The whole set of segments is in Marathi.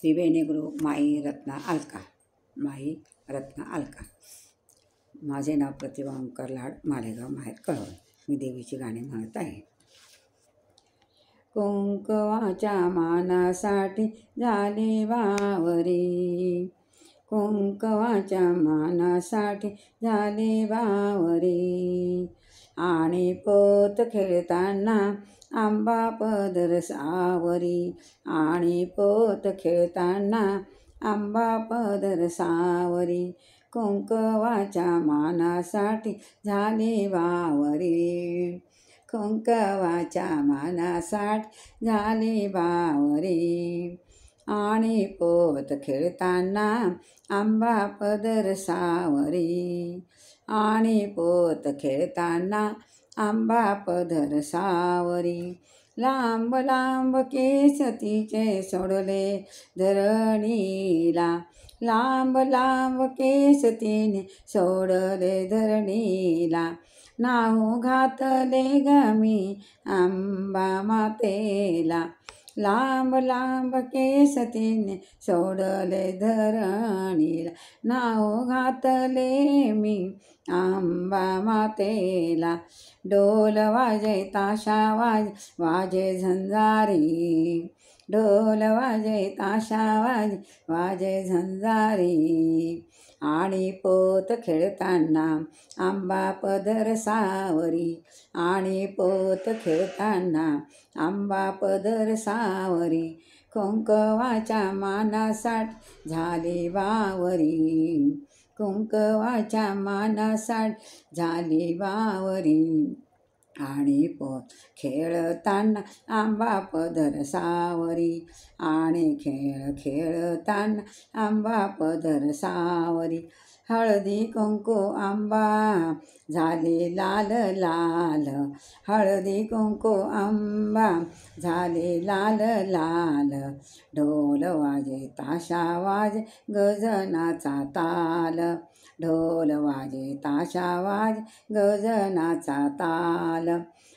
त्रिवेणी गुरु माई रत्ना अलका. माई रत्ना अलका. माझे नाव प्रतिभा ओंकार लाड, मालेगाव, माहेर कळवण. मी देवीची गाणी म्हणत आहे. कुंकवाच्या मानासाठी झाले वावरी, कुंकवाच्या मानासाठी झाले वावरी. आणि पोत खेळताना आंबा पदर सावरी, आणि पोत खेळताना आंबा पदर सावरी. कुंकवाच्या मानासाठी झाले वावरी, कुंकवाच्या मानासाठी झाले वावरी. आणि पोत खेळताना आंबा पदर सावरी, आणि पोत खेळताना आंबा पदर सावरी. लांब लांब केस तिचे सोडले धरणीला, लांब लांब केस तिने सोडले धरणीला. नाव घातले ग मी आंबा मातेला, लांब लांब केस तिने सोडले धरणीला. नाव घातले मी आंबा मातेला. ढोल वाजे ताशा वाजे झंजारी, ढोल वाजे ताशा वाजे झंजारी. आणि पोत खेळताना आंबा पदर सावरी, आणि पोत खेळताना आंबा पदर सावरी. कुंकवाच्या मानासाठी झाली वावरी, कुंकवाच्या मानासाठी झाली वावरी. आणि पोत खेळताना आंबा पदर सावरी, आणि खेळताना आंबा पदर सावरी. हळदी कुंकू आंबा झाले लाल लाल, हळदी कुंकू आंबा झाले लाल लाल. ढोल वाजे ताशा वाजे गजनाचा ताल, ढोल वाजे ताशा वाजे गजनाचा ताल.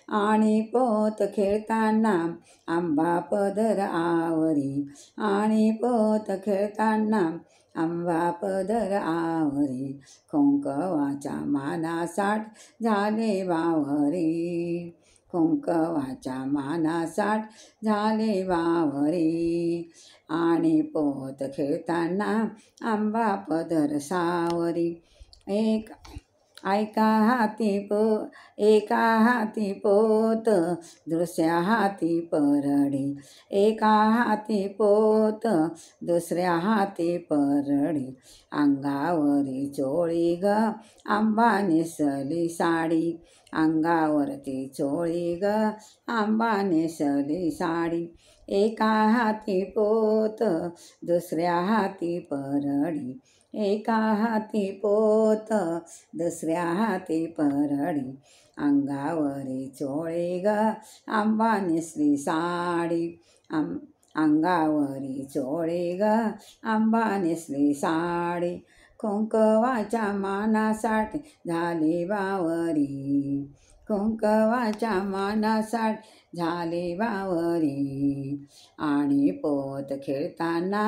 आणि पोत खेळताना आंबा पदर आवरी, आणि पोत खेळताना आंबा पदर आवरी. कुंकवाच्या मानासाठी झाले वावरी, कुंकवाच्या मानासाठी झाले वावरी. आणि पोत खेळताना आंबा पदर सावरी. एका हाती पोत दुसऱ्या हाती परडी, एका हाती पोत दुसऱ्या हाती परडी. अंगावरी चोळी ग आंबा नेसली साडी, अंगावरती चोळी ग आंबा नेसली साडी. एका हाती पोत दुसऱ्या हाती परडी, एका हाती पोत दुसऱ्या हाती परडी. अंगावरी चोळी ग आंबा नेसली साडी, अंगावरी चोळी ग आंबा नेसली साडी. कुंकवाच्या मानासाठी झाली वावरी, कुंकवाच्या मानासाठी झाली वावरी. आणि पोत खेळताना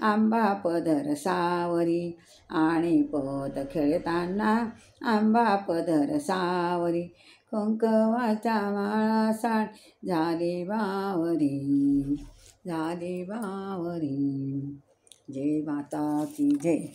आंबा पदर सावरी, आणि पोत खेळताना आंबा पदर सावरी. कुंकवाच्या मानासाठी झाली वावरी, झाली वावरी. जय माता की जय.